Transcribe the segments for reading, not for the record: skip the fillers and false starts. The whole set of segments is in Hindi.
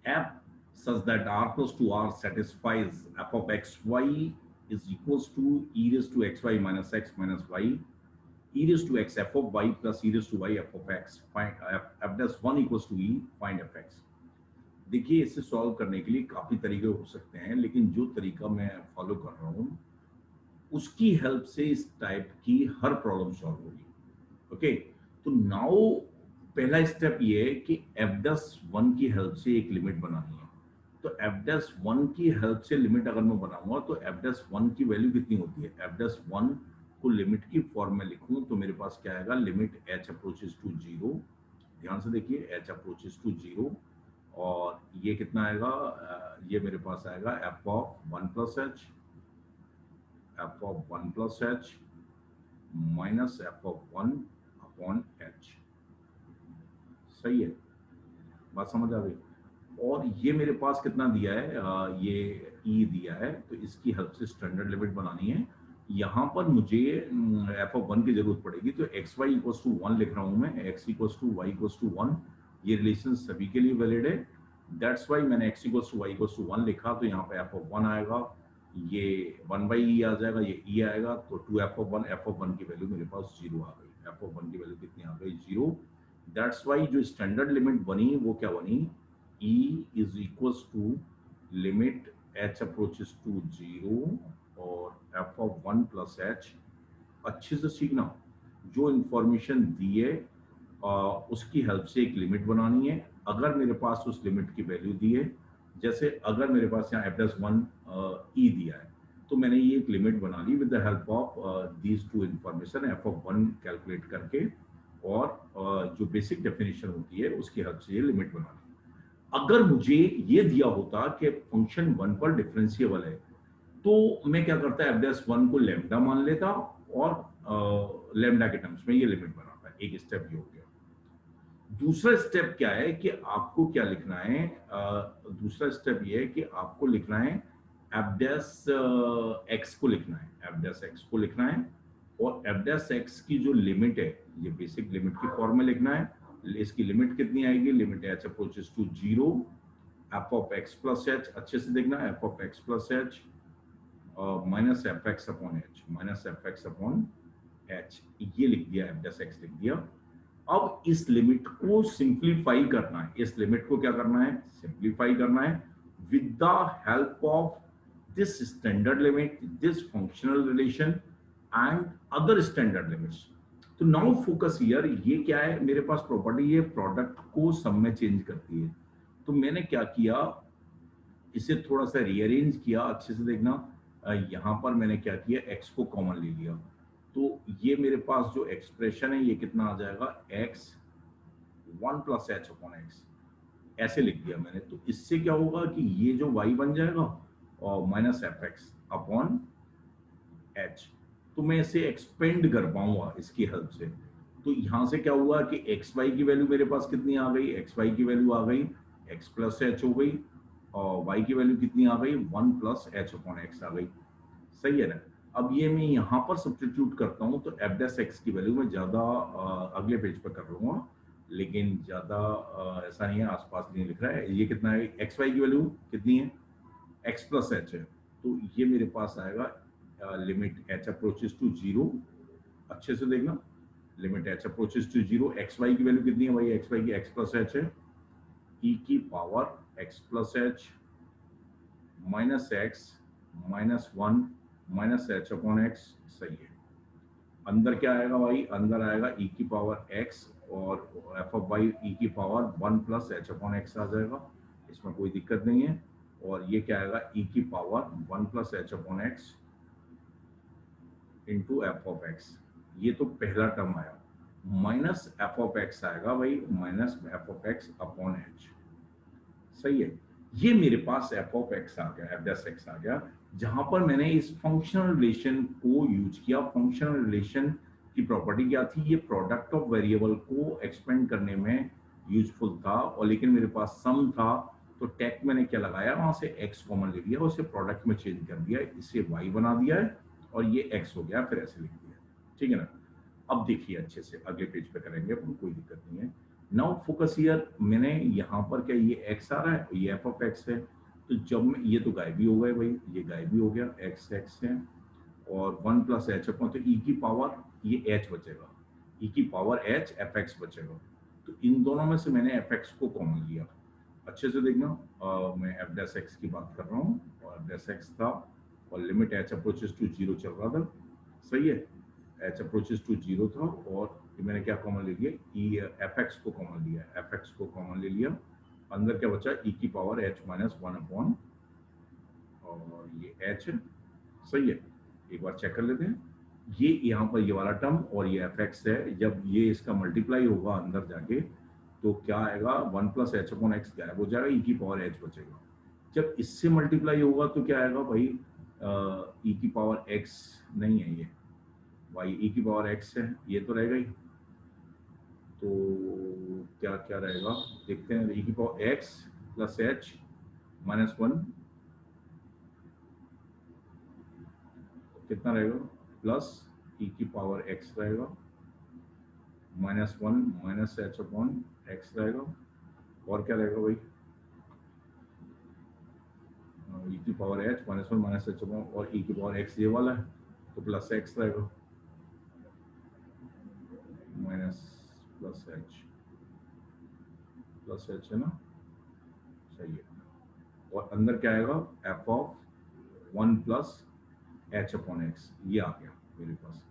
f such that r plus 2r satisfies f of xy is equals to e raised to xy minus x minus y e raised to x f of y plus e raised to y f of x. Find f dash 1 equals to e, find f x. देखिए इसे सॉल्व करने के लिए काफी तरीके हो सकते हैं, लेकिन जो तरीका मैं फॉलो कर रहा हूँ उसकी हेल्प से इस टाइप की हर प्रॉब्लम सॉल्व होगी। ओके, तो नाउ पहला स्टेप ये है कि f'1 की हेल्प से एक लिमिट बनानी है। तो f'1 की हेल्प से लिमिट अगर मैं बनाऊंगा तो f'1 की वैल्यू कितनी होती है? f'1 को लिमिट की फॉर्म में लिखूं तो मेरे पास क्या आएगा? Limit h approaches to 0। ध्यान से देखिए, h अप्रोचेस टू 0 और ये कितना आएगा? ये मेरे पास आएगा f of 1 plus h, f of 1 plus h minus f of 1 upon h। सही है, बात समझ आ गई? और ये मेरे पास कितना दिया है? ये e दिया है, तो इसकी हेल्प से स्टैंडर्ड लिमिट बनानी है। यहाँ पर मुझे f ऑफ 1 की जरूरत पड़ेगी, तो एक्स वाई इक्वल्स टू 1 लिख रहा हूँ मैं, x equals to y equals to 1। ये रिलेशन सभी के लिए वैलिड है, दैट्स वाई मैंने x equals to y equals to 1 लिखा। तो यहाँ पे f ऑफ 1 आएगा, ये 1 बाई ई आ जाएगा, ये e आएगा, तो 2 f ऑफ 1 की वैल्यू मेरे पास 0 आ गई। f ऑफ 1 की वैल्यू कितनी आ गई? 0। दैट्स वाई जो स्टैंडर्ड लिमिट बनी वो क्या बनी? e is equals to limit h approaches to 0 और f of 1 plus h। अच्छे से सीखना, जो इंफॉर्मेशन दी है उसकी हेल्प से एक लिमिट बनानी है। अगर मेरे पास उस लिमिट की वैल्यू दी है, जैसे अगर मेरे पास यहाँ f'1 e दिया है, तो मैंने ये एक लिमिट बना ली with the help of these two information, f of 1 calculate करके और जो बेसिक डेफिनेशन होती है उसकी हेल्प से ये लिमिट बना ली। अगर मुझे ये दिया होता कि फंक्शन 1 पर डिफरेंशिएबल है, तो मैं क्या करता? f'1 को लैम्डा मान लेता और लैम्डा के टर्म्स में ये लिमिट बनाता। एक स्टेप ये हो गया। दूसरा स्टेप क्या है कि आपको क्या लिखना है? दूसरा स्टेप ये है कि आपको लिखना है f'(x) को लिखना है, f'(x) को लिखना है और f'(x) की जो लिमिट है, ये बेसिक लिमिट की फॉर्म में लिखना है। इसकी लिमिट कितनी आएगी? Limit h approaches to 0 f of x plus h। अच्छे से देखना, f of x plus h minus f x upon h, minus f x upon h, ये लिख दिया, f'(x) लिख दिया। अब इस लिमिट को सिंप्लीफाई करना है। इस लिमिट को क्या करना है? सिंप्लीफाई करना है with the help of this standard limit, this functional relation and other standard limits. तो नाउ फोकस हियर, ये क्या है? मेरे पास प्रॉपर्टी ये प्रोडक्ट को सम में चेंज करती है। तो मैंने क्या किया, इसे थोड़ा सा रीअरेंज किया। अच्छे से देखना, यहाँ पर मैंने क्या किया, x को कॉमन ले लिया। तो ये मेरे पास जो एक्सप्रेशन है ये कितना आ जाएगा? x 1 plus h upon x, ऐसे लिख दिया मैंने। तो इससे क्या होगा कि ये जो y बन जाएगा और minus f x upon H. तो मैं इसे एक्सपेंड कर पाऊंगा इसकी हेल्प से। तो यहाँ से क्या हुआ कि एक्स वाई की वैल्यू मेरे पास कितनी आ गई? एक्स वाई की वैल्यू आ गई एक्स प्लस एच हो गई और वाई की वैल्यू कितनी आ गई? 1 प्लस एच अपॉन एक्स आ गई। सही है ना? अब ये मैं यहाँ पर सब्स्टिट्यूट करता हूँ तो f'(x) की वैल्यू मैं ज़्यादा अगले पेज पर कर लूँगा, लेकिन ज़्यादा ऐसा नहीं है, आसपास नहीं लिख रहा है। ये कितना है? एक्स वाई की वैल्यू कितनी है? x प्लस एच है, तो ये मेरे पास आएगा लिमिट h अप्रोचेस टू 0। अच्छे से देखना, limit h approaches to 0, x y की वैल्यू कितनी है भाई? एक्स वाई की x प्लस एच है, e की power x plus h minus x minus 1 minus h upon x. सही है। अंदर क्या आएगा भाई? अंदर आएगा e की पावर x और f ऑफ y e की power 1 plus h upon x आ जाएगा, इसमें कोई दिक्कत नहीं है। और ये क्या आएगा? e की power 1 plus h upon x into F of x. ये तो पहला टर्म आया, माइनस एफ ऑफ एक्स आएगा भाई, minus F of x upon H. सही है। ये मेरे पास f ऑफ x आ गया, f'(x) आ गया, जहां पर मैंने इस फंक्शनल रिलेशन को यूज किया। फंक्शनल रिलेशन की प्रॉपर्टी क्या थी? ये प्रोडक्ट ऑफ वेरिएबल को एक्सपेंड करने में यूजफुल था, और लेकिन मेरे पास सम था तो टेक मैंने क्या लगाया? वहां से x कॉमन ले लिया, उसे प्रोडक्ट में चेंज कर दिया, इसे y बना दिया है और ये x हो गया, फिर ऐसे लिख दिया। ठीक है ना? अब देखिए अच्छे से, अगले पेज पे करेंगे अपन, कोई दिक्कत नहीं है। नाउ फोकस हियर, मैंने यहाँ पर क्या ये एक्स आ रहा है, ये एफ ऑफ एक्स है, तो जब मैं ये तो गायब ही हो गए भाई, ये गायब ही हो गया, एक्स एक्स है और वन प्लस एच अपॉन, तो ई की पावर ये एच बचेगा, ई की पावर एच एफ एक्स बचेगा। तो इन दोनों में से मैंने एफ एक्स को कॉमन लिया। अच्छे से देखना, मैं एफ डैश एक्स की बात कर रहा हूँ और एफ डैश एक्स था और limit h approaches to zero चल रहा था, सही है, एच अप्रोचेस टू जीरो था और ये मैंने क्या कॉमन ले लिया, ई एफ एक्स को कॉमन लिया, एफ एक्स को कॉमन ले लिया, अंदर क्या बचा ई की power H minus one upon और ये एच है, सही है। एक बार चेक कर लेते हैं, ये यहाँ पर ये वाला टर्म और ये एफ एक्स है, जब ये इसका मल्टीप्लाई होगा अंदर जाके तो क्या आएगा, one plus h upon x गायब हो जाएगा, ई की पावर एच बचेगा। जब इससे मल्टीप्लाई होगा तो क्या आएगा भाई, ई की पावर एक्स नहीं है ये, वाई ई की पावर एक्स है, ये तो रहेगा ही। तो क्या क्या रहेगा देखते हैं, ई की power x plus h minus one कितना रहेगा, प्लस ई की पावर एक्स रहेगा minus one minus h upon x रहेगा, और क्या रहेगा भाई, ई की power H minus one minus h upon और ई की पावर एक्स ये वाला है तो प्लस एक्स रहेगा माइनस प्लस एच है ना, सही है। और अंदर क्या आएगा, F of one plus h upon x, ये आ गया मेरे पास।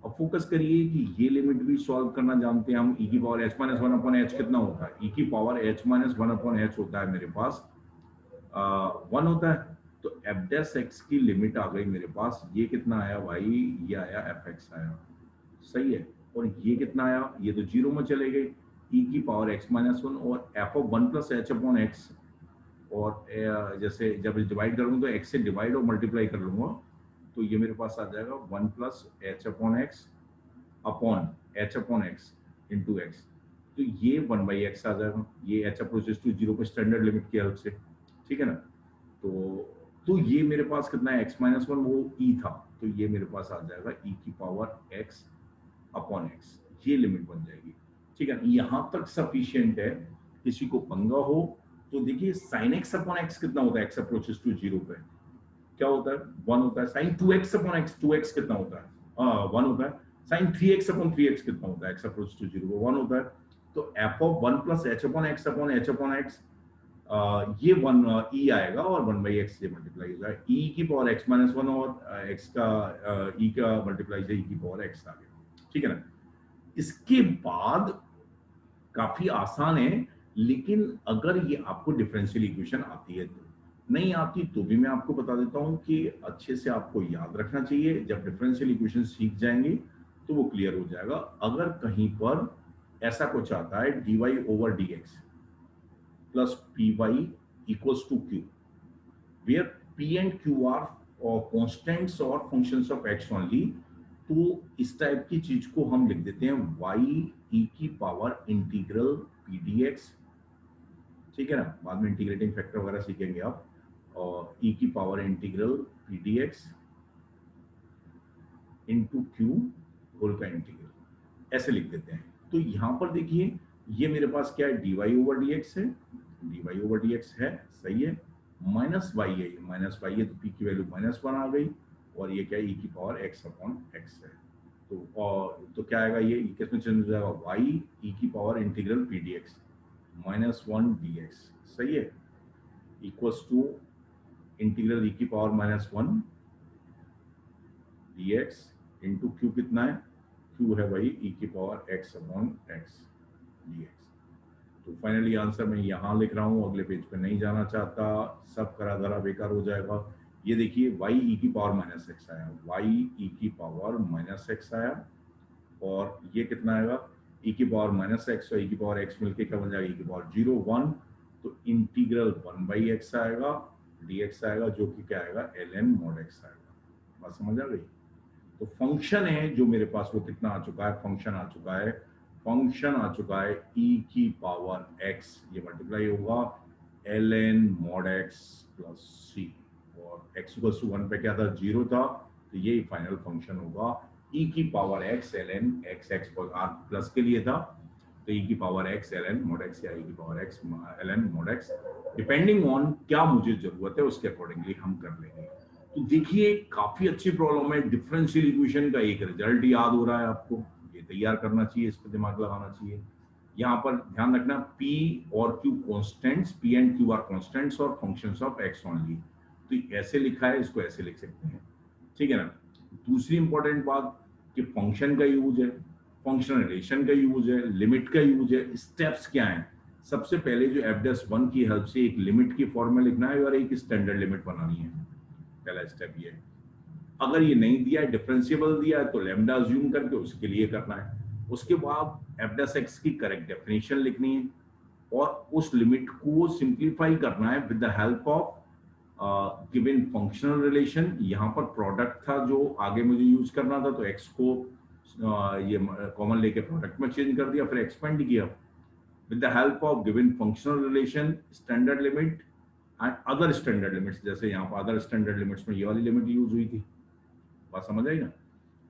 अब फोकस करिए कि ये लिमिट भी सॉल्व करना जानते हैं हम, ई की power H minus one upon H कितना होता है, ई की power H minus one upon H होता है मेरे पास वन होता है, तो एफ डैश एक्स की लिमिट आ गई मेरे पास, ये कितना आया भाई, ये आया एफ एक्स आया, सही है। और ये कितना आया, ये तो जीरो में चले गए, ई की पावर एक्स माइनस वन और F of one plus h upon x, और जैसे जब डिवाइड करूंगा तो एक्स से डिवाइड और मल्टीप्लाई कर लूंगा तो ये मेरे पास आ जाएगा one plus h upon H upon x into x, तो ये वन बाई एक्स आ जाएगा, ये एच अप्रोचेस टू जीरो पे स्टैंडर्ड लिमिट की हेल्प से, ठीक है ना। तो ये मेरे पास कितना है, एक्स माइनस वन वो ई था, तो ये मेरे पास आ जाएगा ई की पावर एक्स अपॉन एक्स, ये लिमिट बन जाएगी, ठीक है। यहाँ तक सफिशियंट है, किसी को पंगा हो तो देखिए साइन एक्स अपॉन एक्स कितना होता है एक्स अप्रोचेस टू जीरो पे, क्या होता है, वन होता है, sine two x upon x, two x कितना होता है, वन होता है, sine three x upon three x कितना होता है x approach to zero, one होता है। तो f of one plus h upon x ये वन ई आएगा और वन बाई एक्स से मल्टीप्लाई होगा, ई की पावर एक्स माइनस वन और एक्स का ई का मल्टीप्लाई से ई की पावर एक्स आ गया, ठीक है ना। इसके बाद काफी आसान है, लेकिन अगर ये आपको डिफरेंशियल इक्वेशन आती है तो, नहीं आती तो भी मैं आपको बता देता हूँ कि अच्छे से आपको याद रखना चाहिए, जब डिफरेंशियल इक्वेशन सीख जाएंगे तो वो क्लियर हो जाएगा। अगर कहीं पर ऐसा कुछ आता है dy over dx plus py equals to q, where p and q are constants or functions of x only, तो इस टाइप की चीज को हम लिख देते हैं y e की पावर इंटीग्रल p dx, ठीक है ना, बाद में इंटीग्रेटिंग फैक्टर वगैरह सीखेंगे आप, और e की power integral p dx into q whole का इंटीग्रल, ऐसे लिख देते हैं। तो यहाँ पर देखिए ये मेरे पास क्या है, dy ओवर dx है, dy ओवर dx है, सही है, माइनस वाई है, माइनस वाई है तो p की वैल्यू माइनस वन आ गई, और ये क्या है, e की पावर x अपॉन x है, तो क्या आएगा, ये किस में चेंज हो जाएगा, y e की power integral p dx minus one dx, सही है, इक्वल्स टू इंटीग्रल e की power minus one dx into Q कितना है, क्यू है भाई e की power x upon x dx। तो फाइनली आंसर मैं यहाँ लिख रहा हूँ, अगले पेज पे नहीं जाना चाहता, सब करा धरा बेकार हो जाएगा। ये देखिए y e की पावर माइनस एक्स आया, y e की पावर माइनस एक्स आया, और ये कितना आएगा, e की पावर माइनस एक्स और e की पावर x मिलके क्या बन जाएगा, e की पावर जीरो वन, तो इंटीग्रल वन बाई एक्स आएगा, dx आएगा, जो कि क्या आएगा, ln mod x आएगा। बात समझ आ गई। तो फंक्शन है जो मेरे पास वो कितना आ चुका है, फंक्शन आ चुका है, फंक्शन आ चुका है e की पावर x, ये मल्टीप्लाई होगा ln mod x plus c, और x इक्वल्स टू वन पे क्या था, जीरो था, तो ये फाइनल फंक्शन होगा e की power x ln x, x पर r प्लस के लिए था, तो e की power x ln mod x या e की power x ln mod x, depending on क्या मुझे जरूरत है उसके अकॉर्डिंगली हम कर लेंगे। तो देखिए काफी अच्छी प्रॉब्लम है, डिफरेंशियल इक्वेशन का एक रिजल्ट याद हो रहा है आपको, ये तैयार करना चाहिए, इस पर दिमाग लगाना चाहिए। यहाँ पर ध्यान रखना P और Q constants, P and Q are constants और फंक्शंस ऑफ x ओनली। तो ऐसे लिखा है, इसको ऐसे लिख सकते हैं, ठीक है ना। दूसरी इंपॉर्टेंट बात कि फंक्शन का यूज है, फंक्शनल रिलेशन का यूज है, लिमिट का यूज है, स्टेप्स क्या हैं। सबसे पहले जो f'1 की हेल्प से एक लिमिट की फॉर्मूला लिखना है और एक स्टैंडर्ड लिमिट बनानी है, पहला स्टेप ये है। अगर ये नहीं दिया है, डिफरेंशिएबल दिया है, तो लैम्डा अज्यूम करके उसके लिए करना है। उसके बाद f' की करेक्ट डेफिनेशन लिखनी है और उस लिमिट को सिंप्लीफाई करना है with the help of given functional relation. यहाँ पर प्रोडक्ट था जो आगे मुझे यूज करना था, तो x को ये कॉमन लेके प्रोडक्ट में चेंज कर दिया, फिर एक्सपेंड किया with the help of given functional relation, standard limit and other standard limits. जैसे यहाँ पर अदर स्टैंडर्ड लिमिट्स में ये वाली लिमिट यूज हुई थी, बात समझ आई ना।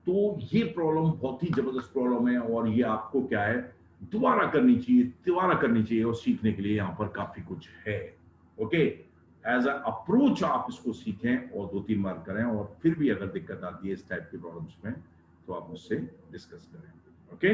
तो ये प्रॉब्लम बहुत ही जबरदस्त प्रॉब्लम है और ये आपको क्या है दोबारा करनी चाहिए, दोबारा करनी चाहिए, और सीखने के लिए यहाँ पर काफी कुछ है। ओके, एज अ अप्रोच आप इसको सीखें और 2-3 बार करें, और फिर भी अगर दिक्कत आती है इस टाइप की प्रॉब्लम्स में तो आप मुझसे डिस्कस करें। ओके।